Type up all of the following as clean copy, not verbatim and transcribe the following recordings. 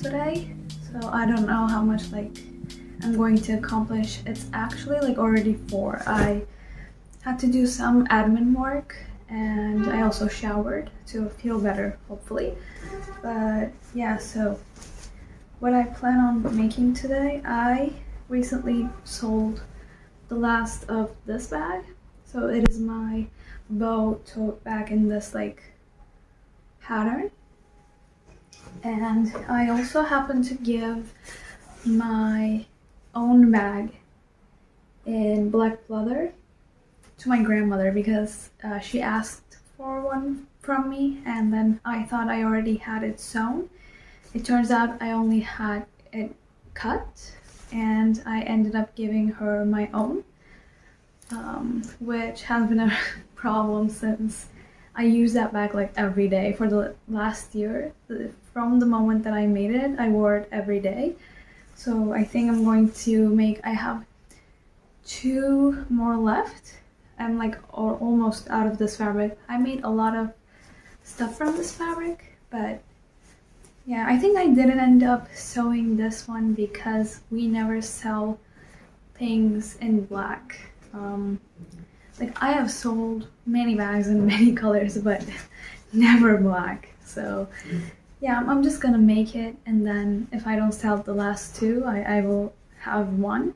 today, so I don't know how much like I'm going to accomplish. It's actually like already 4. I had to do some admin work and I also showered to feel better, hopefully. But yeah, so what I plan on making today, I recently sold the last of this bag. So it is my bow tote bag in this like pattern. And I also happen to give my own bag in black leather to my grandmother because she asked for one from me, and then I thought I already had it sewn. It turns out I only had it cut, and I ended up giving her my own, which has been a problem since I use that bag like every day for the last year. From the moment that I made it, I wore it every day. So I think I'm going to make, I have 2 more left. I'm like almost out of this fabric. I made a lot of stuff from this fabric, but yeah, I think I didn't end up sewing this one because we never sell things in black. Like I have sold many bags in many colors, but never black. So yeah, I'm just gonna make it, and then if I don't sell the last 2, I will have 1,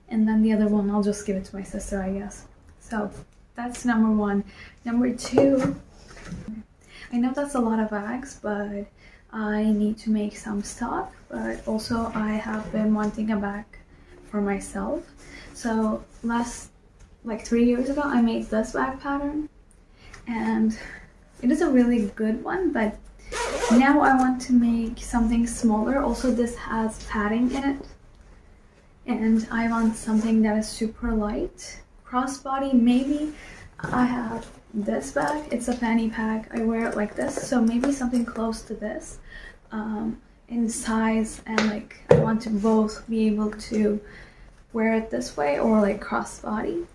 and then the other one I'll just give it to my sister, I guess. So that's number 1. Number 2, I know that's a lot of bags, but I need to make some stock, but also I have been wanting a bag for myself. So like 3 years ago, I made this bag pattern, and it is a really good one, but now I want to make something smaller. Also, this has padding in it, and I want something that is super light. Crossbody, maybe. I have this bag. It's a fanny pack. I wear it like this, so maybe something close to this in size, and like I want to both be able to wear it this way or like crossbody.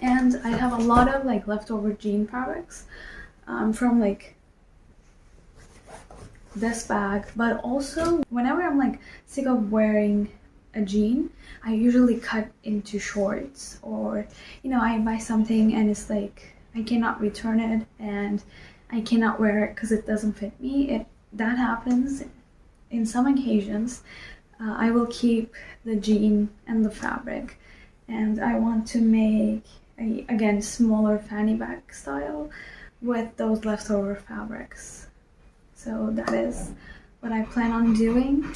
And I have a lot of like leftover jean fabrics from like this bag, but also whenever I'm like sick of wearing a jean, I usually cut into shorts, or you know, I buy something and it's like I cannot return it and I cannot wear it because it doesn't fit me. That happens in some occasions. I will keep the jean and the fabric, and I want to make again smaller fanny bag style with those leftover fabrics. So that is what I plan on doing.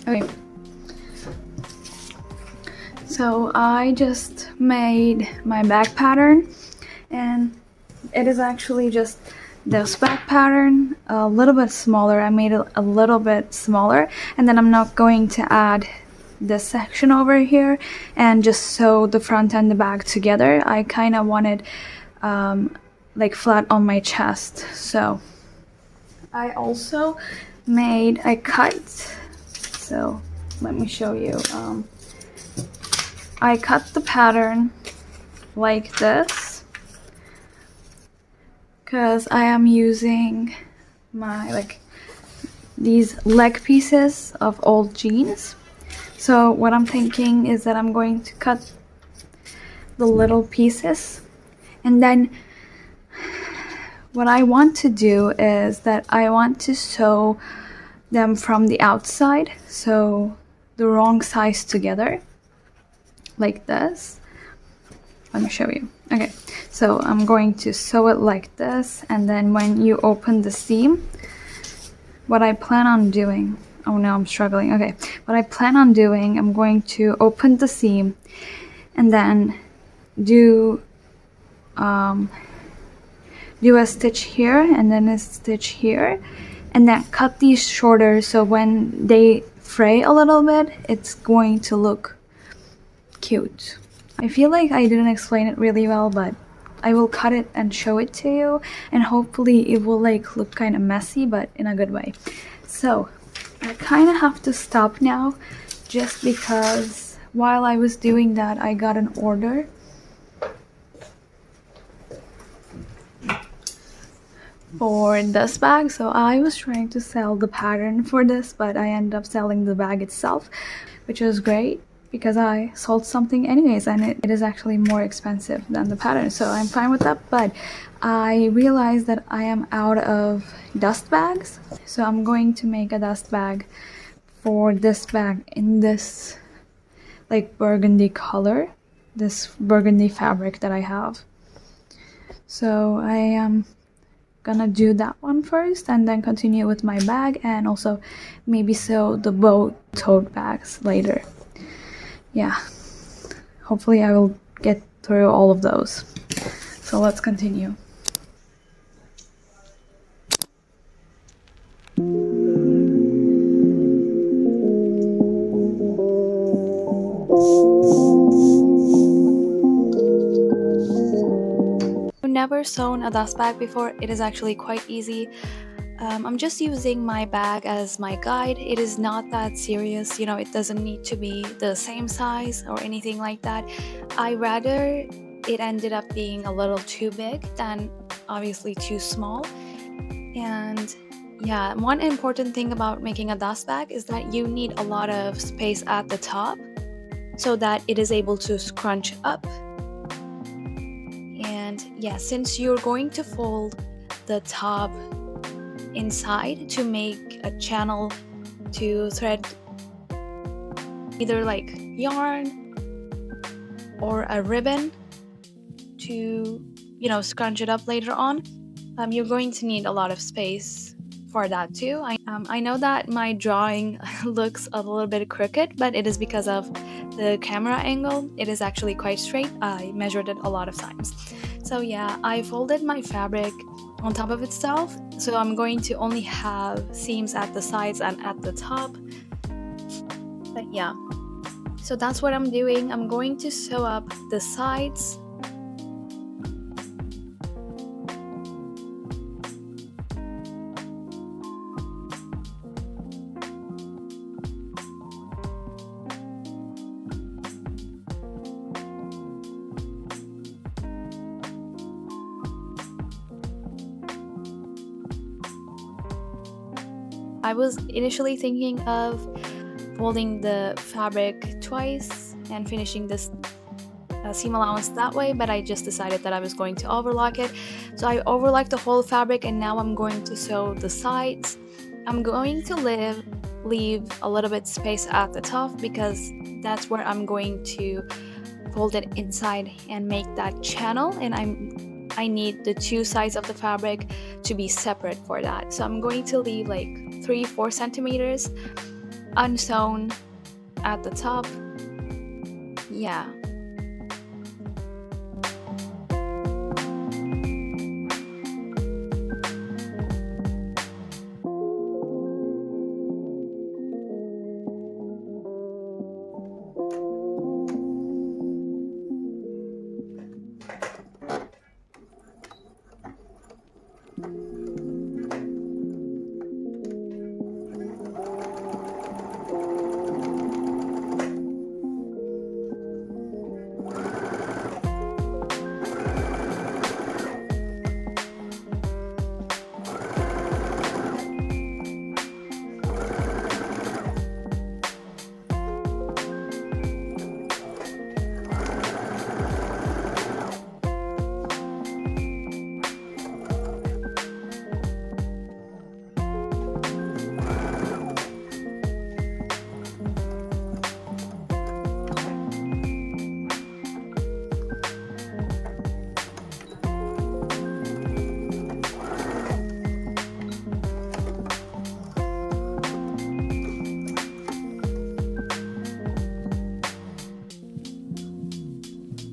Okay, so I just made my bag pattern, and it is actually just this bag pattern, a little bit smaller. I made it a little bit smaller, and then I'm not going to add this section over here and just sew the front and the back together. I kind of wanted like flat on my chest. So I also made a cut. So let me show you. I cut the pattern like this because I am using my these leg pieces of old jeans. So what I'm thinking is that I'm going to cut the little pieces, and then what I want to do is that I want to sew them from the outside, so the wrong size together, like this. Let me show you. Okay, so I'm going to sew it like this, and then when you open the seam, what I plan on doing Oh no, I'm struggling. Okay, what I plan on doing, I'm going to open the seam and then do do a stitch here and then a stitch here, and then cut these shorter so when they fray a little bit, it's going to look cute. I feel like I didn't explain it really well, but I will cut it and show it to you, and hopefully it will like look kind of messy, but in a good way. So I kind of have to stop now just because while I was doing that, I got an order for this bag. So I was trying to sell the pattern for this, but I ended up selling the bag itself, which was great because I sold something anyways, and it is actually more expensive than the pattern, so I'm fine with that. But I realized that I am out of dust bags, so I'm going to make a dust bag for this bag in this like burgundy color, this burgundy fabric that I have. So I am gonna do that one first and then continue with my bag, and also maybe sew the bow tote bags later. Yeah, hopefully I will get through all of those. So let's continue. I've never sewn a dust bag before. It is actually quite easy. I'm just using my bag as my guide. It is not that serious, you know, it doesn't need to be the same size or anything like that. I rather it ended up being a little too big than obviously too small. And yeah, one important thing about making a dust bag is that you need a lot of space at the top so that it is able to scrunch up. And yeah, since you're going to fold the top inside to make a channel to thread either like yarn or a ribbon to, you know, scrunch it up later on, you're going to need a lot of space for that too. I know that my drawing looks a little bit crooked, but it is because of the camera angle. It is actually quite straight. I measured it a lot of times. So yeah, I folded my fabric on top of itself, so I'm going to only have seams at the sides and at the top. But yeah, so that's what I'm doing. I'm going to sew up the sides. I was initially thinking of folding the fabric twice and finishing this seam allowance that way, but I just decided that I was going to overlock it. So I overlocked the whole fabric, and now I'm going to sew the sides. I'm going to leave a little bit space at the top because that's where I'm going to fold it inside and make that channel, and I need the two sides of the fabric to be separate for that. So I'm going to leave like 3-4 centimeters unsewn at the top. Yeah.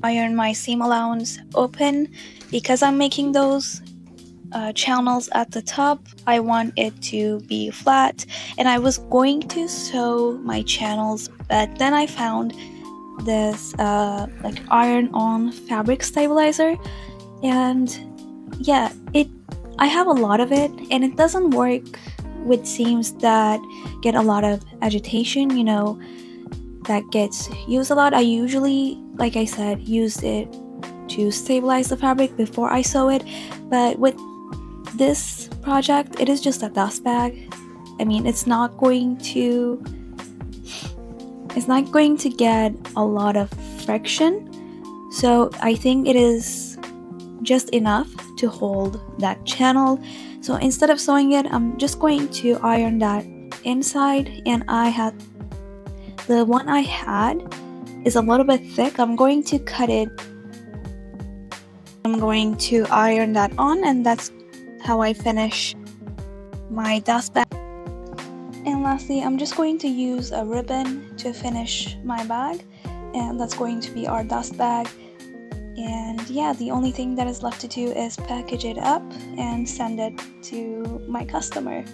iron my seam allowance open because I'm making those channels at the top. I want it to be flat, and I was going to sew my channels, but then I found this like iron-on fabric stabilizer, and yeah, I have a lot of it, and it doesn't work with seams that get a lot of agitation, that gets used a lot. I usually, like I said, use it to stabilize the fabric before I sew it, but with this project, it is just a dust bag. I mean, it's not going to get a lot of friction, so I think it is just enough to hold that channel. So instead of sewing it, I'm just going to iron that inside, and the one I had is a little bit thick. I'm going to cut it. I'm going to iron that on, and that's how I finish my dust bag. And lastly, I'm just going to use a ribbon to finish my bag, and that's going to be our dust bag. And yeah, the only thing that is left to do is package it up and send it to my customer.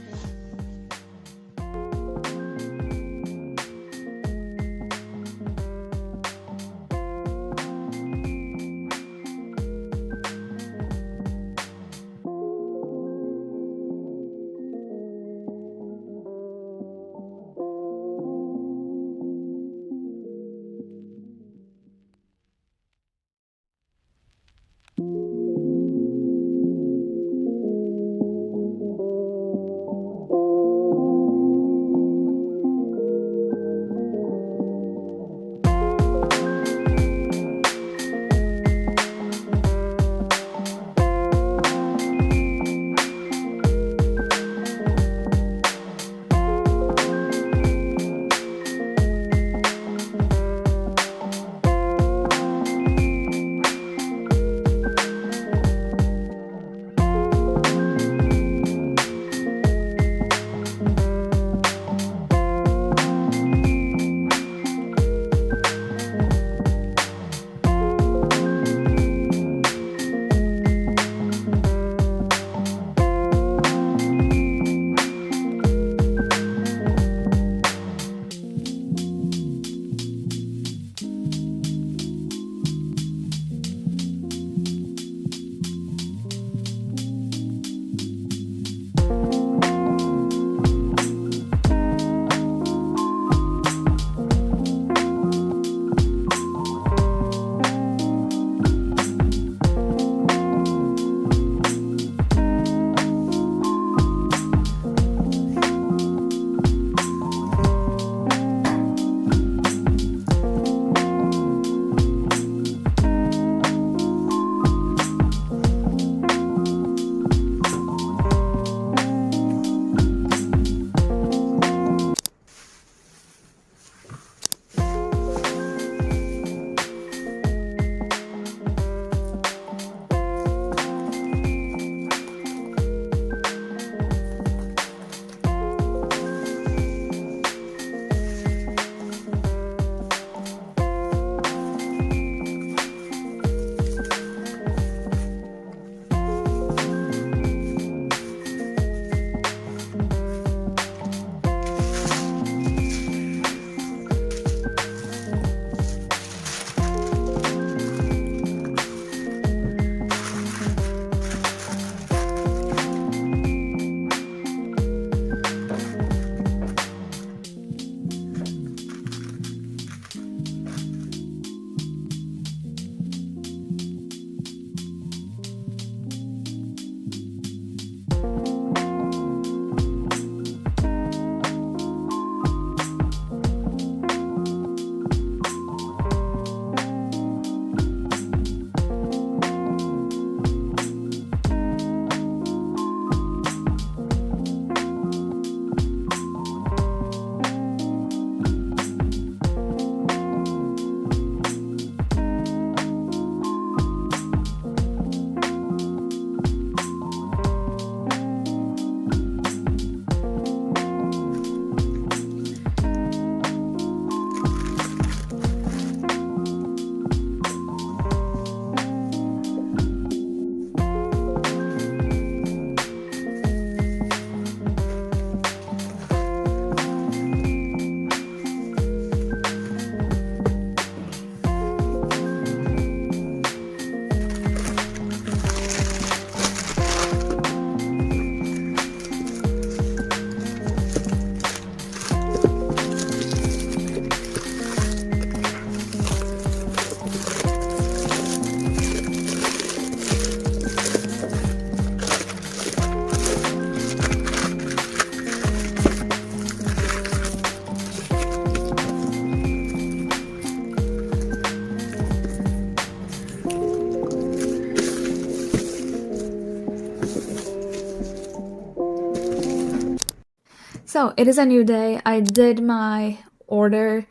So it is a new day. I did my order.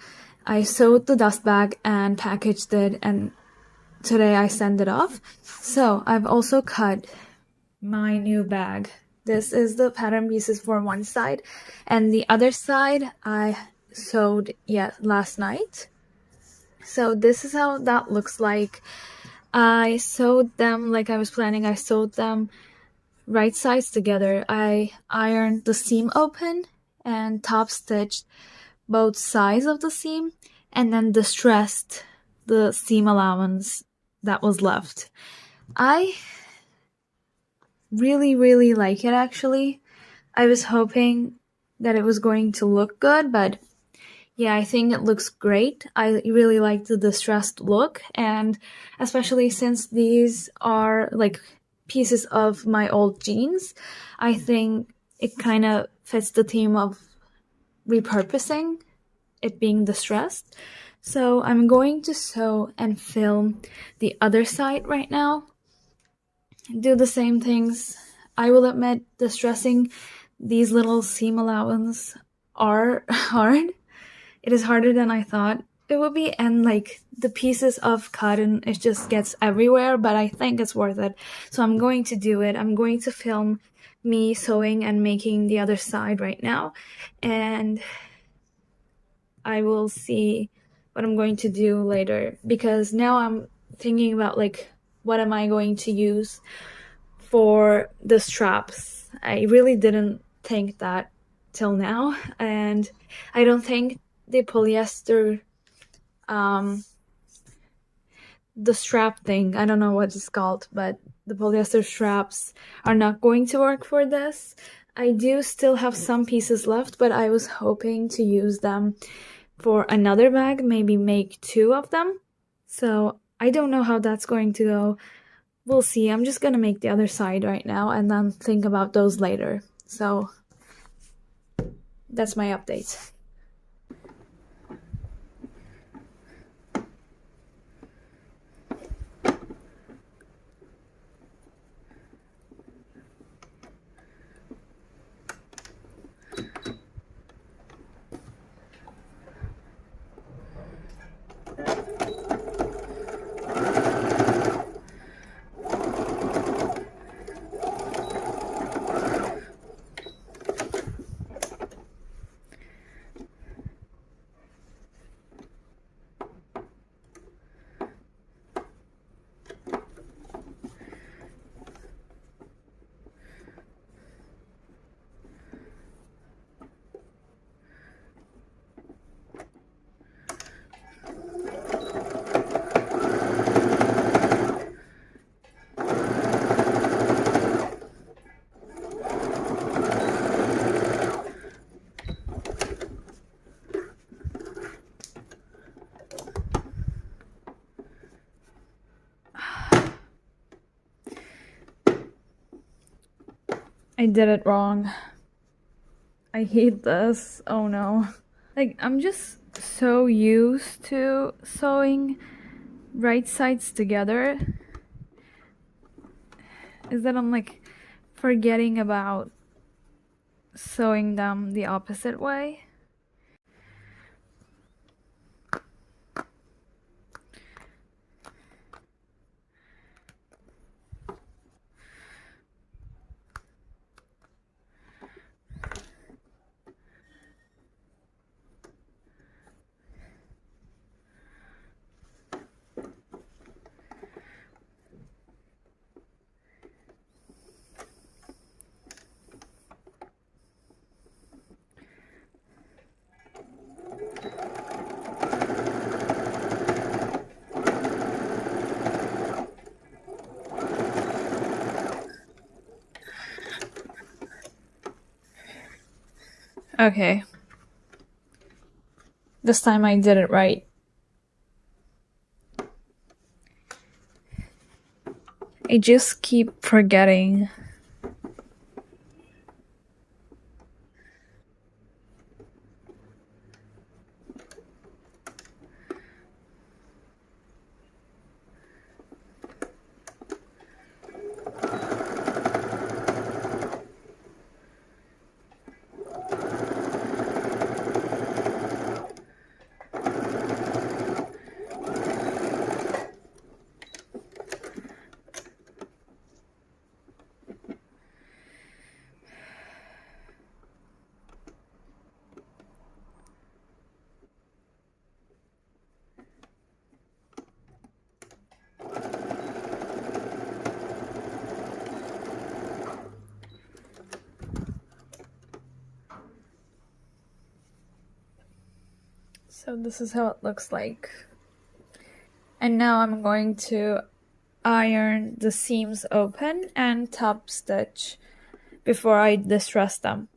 I sewed the dust bag and packaged it, and today I send it off. So I've also cut my new bag. This is the pattern pieces for one side, and the other side I sewed last night. So this is how that looks like. I sewed them like I was planning. I sewed them right sides together. I ironed the seam open and top stitched both sides of the seam, and then distressed the seam allowance that was left. I really like it actually. I was hoping that it was going to look good, but yeah, I think it looks great. I really like the distressed look, and especially since these are like pieces of my old jeans, I think it kind of fits the theme of repurposing it being distressed. So I'm going to sew and film the other side right now. Do the same things. I will admit, distressing these little seam allowance are hard. It is harder than I thought it would be, and like the pieces of cotton, it just gets everywhere, but I think it's worth it. So I'm going to do it. I'm going to film me sewing and making the other side right now, and I will see what I'm going to do later, because now I'm thinking about like what am I going to use for the straps. I really didn't think that till now, and I don't think the polyester the strap thing, I don't know what it's called, but the polyester straps are not going to work for this. I do still have some pieces left, but I was hoping to use them for another bag, maybe make 2 of them. So I don't know how that's going to go. We'll see. I'm just gonna make the other side right now and then think about those later. So that's my update. I did it wrong. I hate this. Oh no. Like, I'm just so used to sewing right sides together is that I'm like forgetting about sewing them the opposite way. Okay. This time I did it right. I just keep forgetting. So this is how it looks like. And now I'm going to iron the seams open and top stitch before I distress them.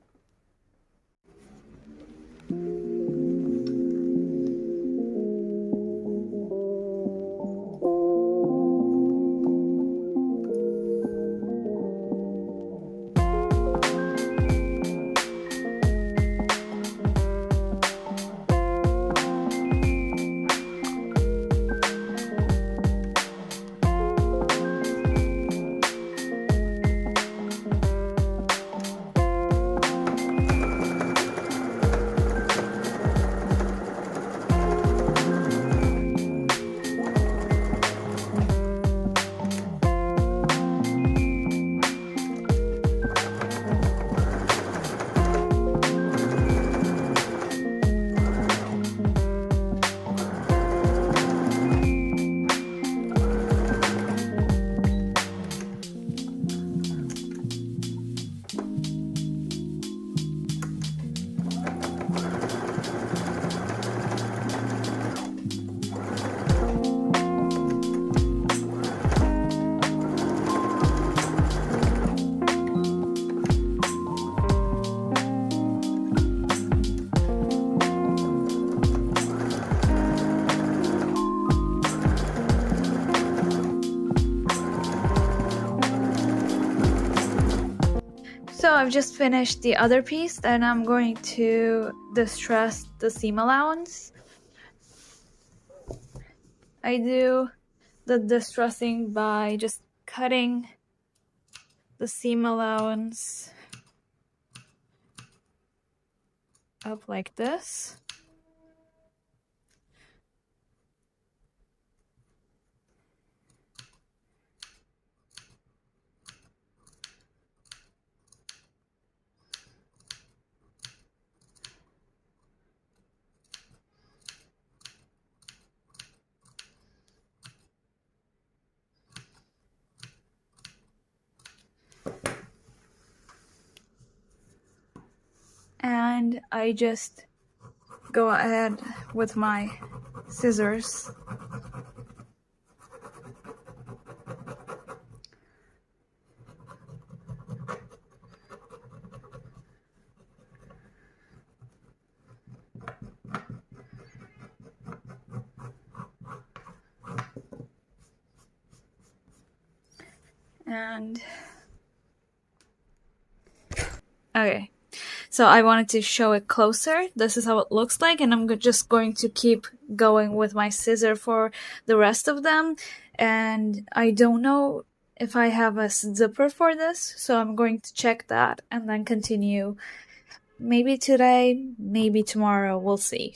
So I've just finished the other piece and I'm going to distress the seam allowance. I do the distressing by just cutting the seam allowance up like this. And I just go ahead with my scissors and okay. So I wanted to show it closer. This is how it looks like, and I'm just going to keep going with my scissor for the rest of them. And I don't know if I have a zipper for this, so I'm going to check that and then continue. Maybe today, maybe tomorrow, we'll see.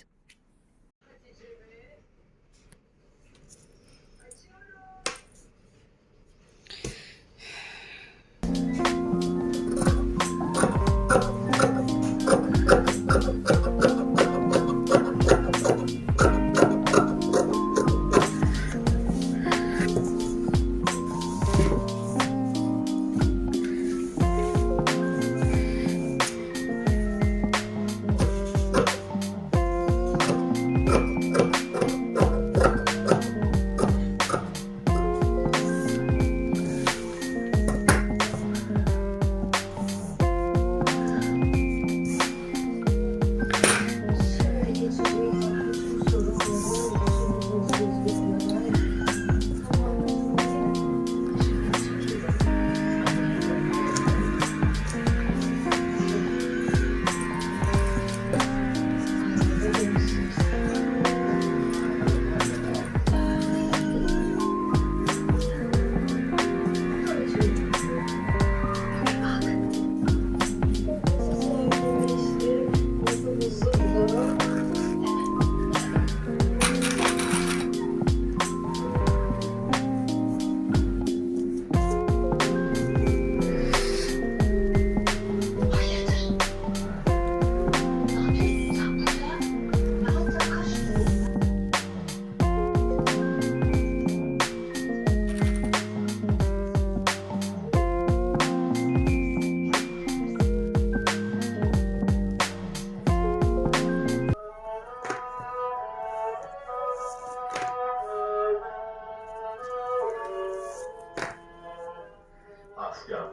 Asya,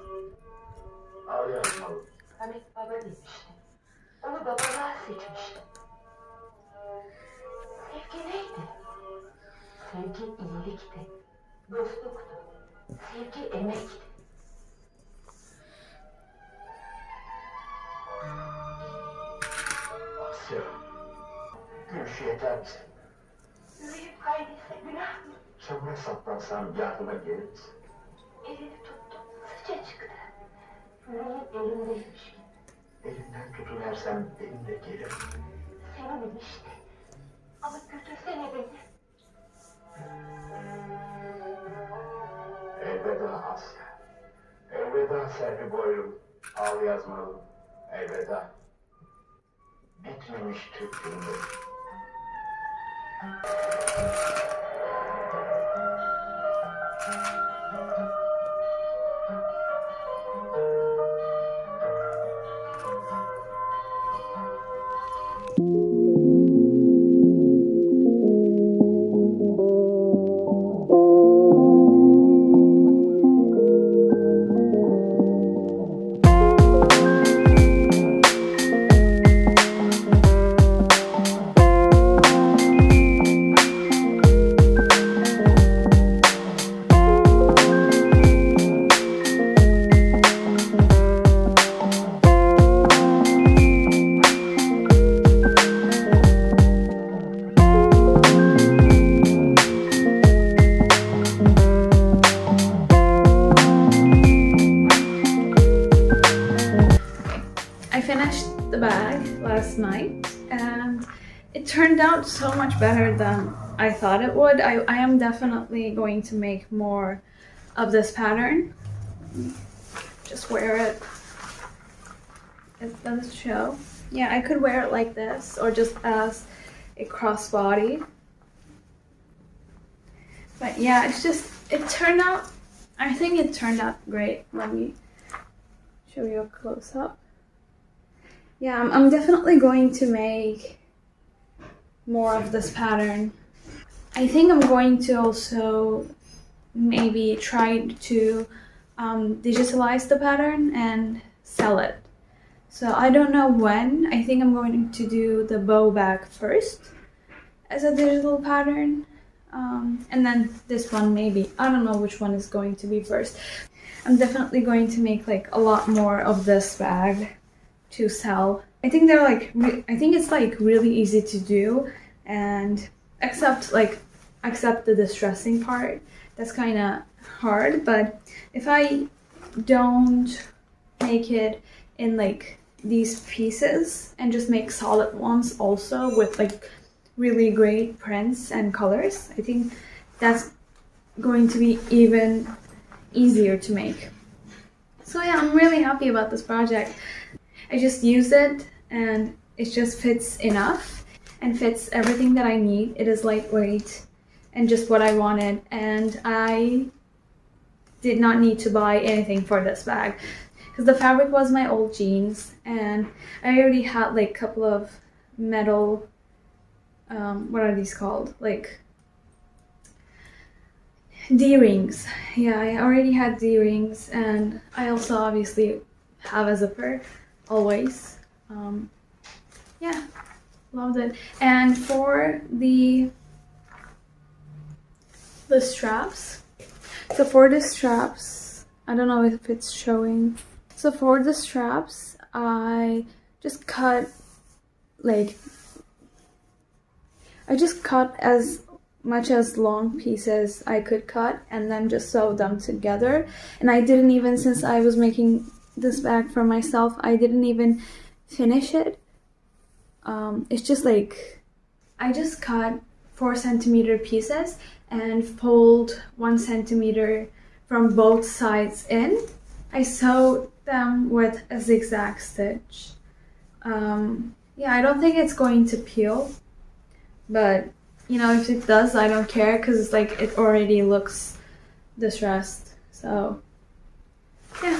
al yazmalı. Hamit baba demişti. Onu babalar seçmişti. Sevgi neydi? Sevgi iyilikti, dostluktu. Sevgi emekti. Asya, Gülüşü yeter misin? Yüreğim kaydıysa günah mı? Çamura saplansam yardıma gelir misin? Elini tuttum, sıça çıktı. Yüreğim elindeymiş gibi. Elinden tutuversem elimde gelir. Senin işte. Ama götürsene beni. Elveda Asya. Elveda Servi boylum. Al yazmalı. Elveda. Bitmemiş Türk filmi. I finished the bag last night and it turned out so much better than I thought it would. I am definitely going to make more of this pattern. Just wear it. It does show. Yeah, I could wear it like this or just as a crossbody. But yeah, it's just, it turned out, I think it turned out great. Let me show you a close-up. Yeah, I'm definitely going to make more of this pattern. I think I'm going to also maybe try to digitalize the pattern and sell it. So I don't know when. I think I'm going to do the bow bag first as a digital pattern. And then this one maybe. I don't know which one is going to be first. I'm definitely going to make like a lot more of this bag to sell. I think they're like, I think it's like really easy to do, and except the distressing part, that's kind of hard. But if I don't make it in like these pieces and just make solid ones also with like really great prints and colors, I think that's going to be even easier to make. So yeah, I'm really happy about this project. I just use it and it just fits enough and fits everything that I need. It is lightweight and just what I wanted, and I did not need to buy anything for this bag because the fabric was my old jeans and I already had like a couple of metal, what are these called? Like D-rings. Yeah, I already had D-rings, and I also obviously have a zipper always. Yeah, loved it. And for the straps, so for the straps, I don't know if it's showing. So for the straps, I just cut as much as long pieces I could cut and then just sew them together. And I didn't even, since I was making this bag for myself, I didn't even finish it. It's just like, I just cut 4cm pieces and fold 1cm from both sides in. I sewed them with a zigzag stitch. Yeah, I don't think it's going to peel, but you know, if it does, I don't care because it's like it already looks distressed. So yeah.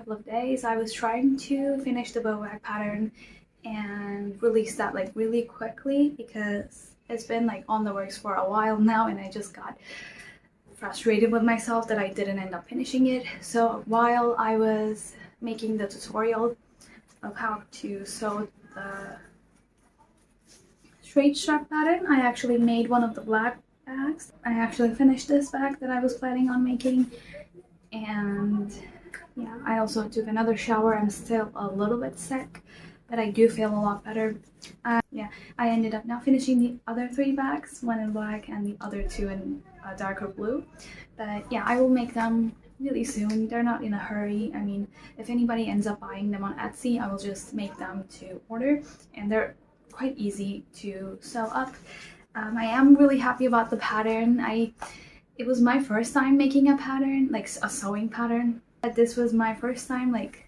couple of days. I was trying to finish the bow bag pattern and release that like really quickly because it's been like on the works for a while now, and I just got frustrated with myself that I didn't end up finishing it. So while I was making the tutorial of how to sew the straight strap pattern, I actually made one of the black bags. I actually finished this bag that I was planning on making, and yeah, I also took another shower. I'm still a little bit sick, but I do feel a lot better. Yeah, I ended up now finishing the other 3 bags, one in black and the other 2 in a darker blue. But yeah, I will make them really soon. They're not in a hurry. I mean, if anybody ends up buying them on Etsy, I will just make them to order, and they're quite easy to sew up. I am really happy about the pattern. It was my first time making a pattern, like a sewing pattern. But this was my first time like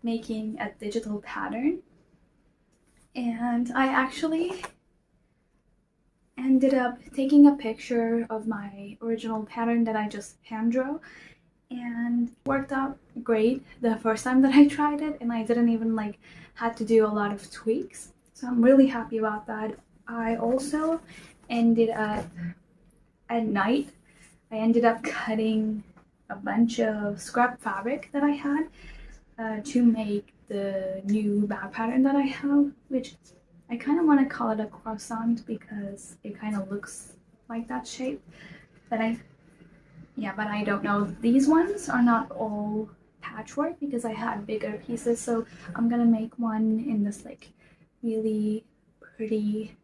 making a digital pattern, and I actually ended up taking a picture of my original pattern that I just hand drew, and it worked out great the first time that I tried it, and I didn't even like had to do a lot of tweaks, so I'm really happy about that. I also ended up at night, I ended up cutting a bunch of scrap fabric that I had to make the new bag pattern that I have, which I kind of want to call it a croissant because it kind of looks like that shape. But I don't know. These ones are not all patchwork because I had bigger pieces, so I'm gonna make one in this like really pretty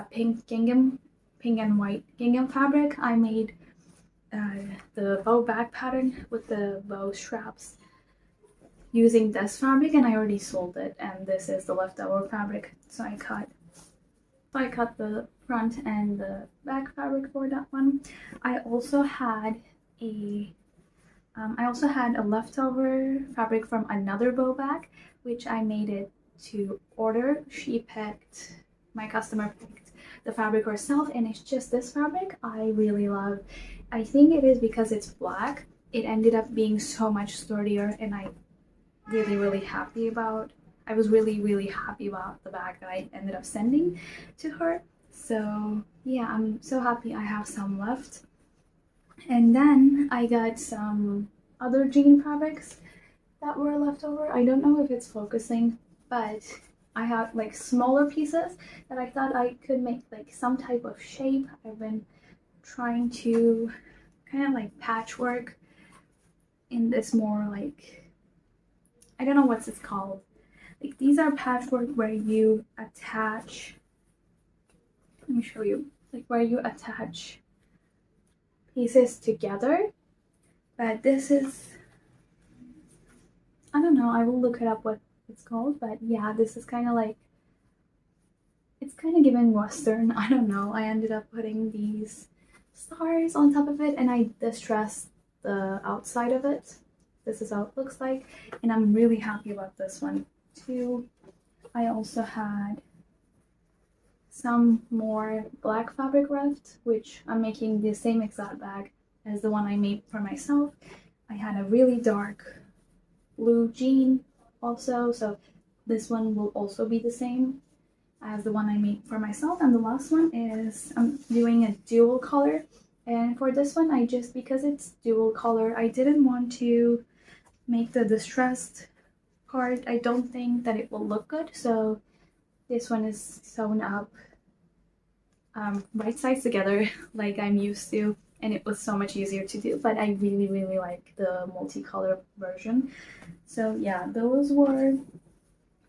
pink and white gingham fabric. I made the bow bag pattern with the bow straps using this fabric, and I already sold it, and this is the leftover fabric. So I cut the front and the back fabric for that one. I also had a leftover fabric from another bow bag, which I made it to order. My customer picked the fabric herself, and it's just this fabric I really love. I think it is because it's black. It ended up being so much sturdier, and I was really happy about the bag that I ended up sending to her. So yeah, I'm so happy I have some left. And then I got some other jean fabrics that were left over. I don't know if it's focusing, but I have like smaller pieces that I thought I could make like some type of shape. I've been trying to kind of like patchwork in this more like, I don't know what's it's called. Like these are patchwork where you attach, let me show you, like where you attach pieces together. But this is, I don't know, I will look it up what it's called, but yeah, this is kind of like, it's kind of giving Western, I don't know. I ended up putting these stars on top of it, and I distressed the outside of it. This is how it looks like, and I'm really happy about this one too. I also had some more black fabric left, which I'm making the same exact bag as the one I made for myself. I had a really dark blue jean also, so this one will also be the same as the one I made for myself. And the last one is I'm doing a dual color, and for this one because it's dual color, I didn't want to make the distressed part. I don't think that it will look good, so this one is sewn up right sides together like I'm used to, and it was so much easier to do. But I really like the multicolor version. So yeah,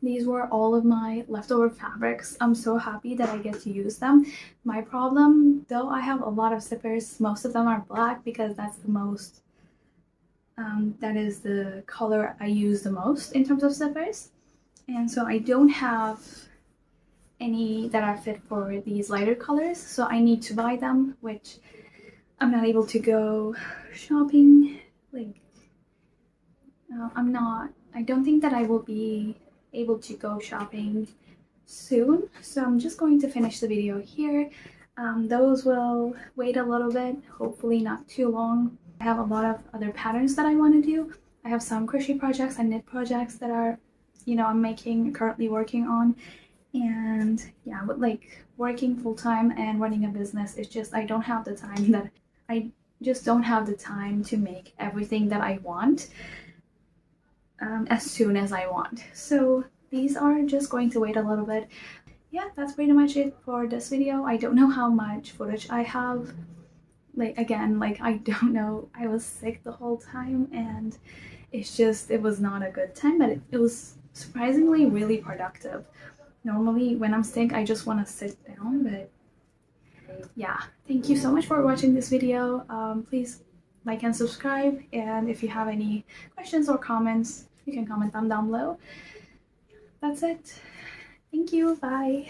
these were all of my leftover fabrics. I'm so happy that I get to use them. My problem, though, I have a lot of zippers. Most of them are black because that's the most that is the color I use the most in terms of zippers, and so I don't have any that are fit for these lighter colors, so I need to buy them, which I'm not able to go shopping. Like I don't think that I will be able to go shopping soon, so I'm just going to finish the video here. Those will wait a little bit, hopefully not too long. I have a lot of other patterns that I want to do, I have some crochet projects and knit projects that are, you know, I'm currently working on. And yeah, with like working full-time and running a business, it's just I don't have the time that I just don't have the time to make everything that I want as soon as I want. So these are just going to wait a little bit. Yeah, that's pretty much it for this video. I don't know how much footage I have. Like again, like I don't know. I was sick the whole time and it was not a good time, but it was surprisingly really productive. Normally when I'm sick, I just want to sit down, but yeah. Thank you so much for watching this video. Please like and subscribe, and if you have any questions or comments, you can comment them down below. That's it. Thank you. Bye.